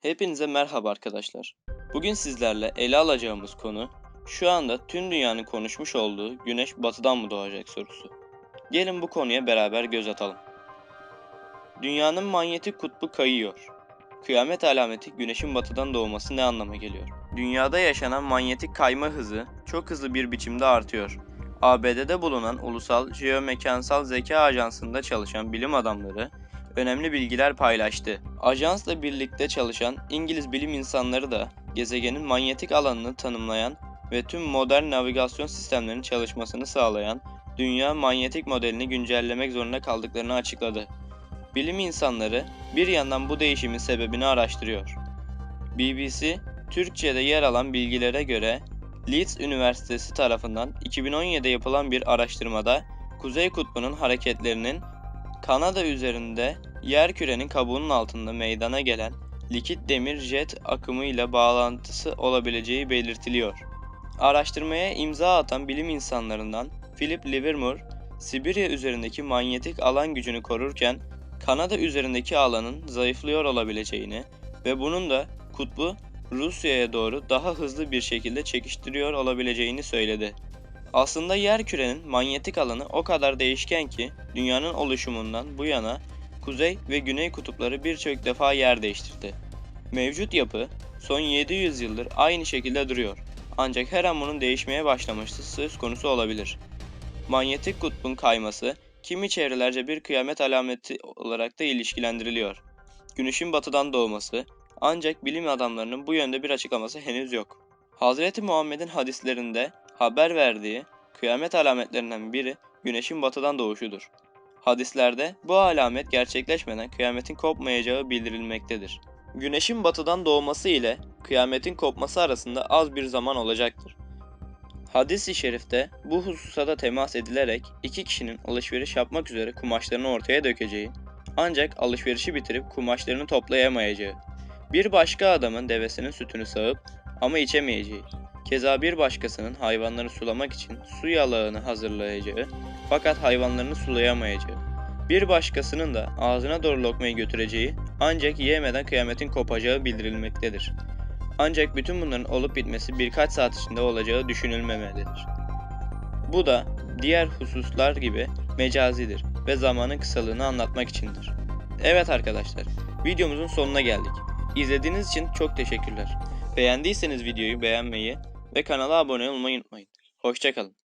Hepinize merhaba arkadaşlar. Bugün sizlerle ele alacağımız konu, şu anda tüm dünyanın konuşmuş olduğu güneş batıdan mı doğacak sorusu. Gelin bu konuya beraber göz atalım. Dünyanın manyetik kutbu kayıyor. Kıyamet alameti güneşin batıdan doğması ne anlama geliyor? Dünyada yaşanan manyetik kayma hızı çok hızlı bir biçimde artıyor. ABD'de bulunan Ulusal Jeomekansal Zeka Ajansı'nda çalışan bilim adamları önemli bilgiler paylaştı. Ajansla birlikte çalışan İngiliz bilim insanları da gezegenin manyetik alanını tanımlayan ve tüm modern navigasyon sistemlerinin çalışmasını sağlayan dünya manyetik modelini güncellemek zorunda kaldıklarını açıkladı. Bilim insanları bir yandan bu değişimin sebebini araştırıyor. BBC, Türkçe'de yer alan bilgilere göre Leeds Üniversitesi tarafından 2017'de yapılan bir araştırmada Kuzey Kutbu'nun hareketlerinin Kanada üzerinde yerkürenin kabuğunun altında meydana gelen likit demir jet akımıyla bağlantısı olabileceği belirtiliyor. Araştırmaya imza atan bilim insanlarından Philip Livermore, Sibirya üzerindeki manyetik alan gücünü korurken Kanada üzerindeki alanın zayıflıyor olabileceğini ve bunun da kutbu Rusya'ya doğru daha hızlı bir şekilde çekiştiriyor olabileceğini söyledi. Aslında yerkürenin manyetik alanı o kadar değişken ki dünyanın oluşumundan bu yana kuzey ve güney kutupları birçok defa yer değiştirdi. Mevcut yapı son 700 yıldır aynı şekilde duruyor. Ancak her an bunun değişmeye başlaması söz konusu olabilir. Manyetik kutbun kayması kimi çevrelerce bir kıyamet alameti olarak da ilişkilendiriliyor. Güneşin batıdan doğması, ancak bilim adamlarının bu yönde bir açıklaması henüz yok. Hazreti Muhammed'in hadislerinde haber verdiği kıyamet alametlerinden biri güneşin batıdan doğuşudur. Hadislerde bu alamet gerçekleşmeden kıyametin kopmayacağı bildirilmektedir. Güneşin batıdan doğması ile kıyametin kopması arasında az bir zaman olacaktır. Hadis-i şerifte bu hususa da temas edilerek iki kişinin alışveriş yapmak üzere kumaşlarını ortaya dökeceği, ancak alışverişi bitirip kumaşlarını toplayamayacağı, bir başka adamın devesinin sütünü sağıp ama içemeyeceği, keza bir başkasının hayvanları sulamak için su yalağını hazırlayacağı fakat hayvanlarını sulayamayacağı, bir başkasının da ağzına doğru lokmayı götüreceği ancak yiyemeden kıyametin kopacağı bildirilmektedir. Ancak bütün bunların olup bitmesi birkaç saat içinde olacağı düşünülmemelidir. Bu da diğer hususlar gibi mecazidir ve zamanın kısalığını anlatmak içindir. Evet arkadaşlar, videomuzun sonuna geldik. İzlediğiniz için çok teşekkürler. Beğendiyseniz videoyu beğenmeyi ve kanala abone olmayı unutmayın. Hoşça kalın.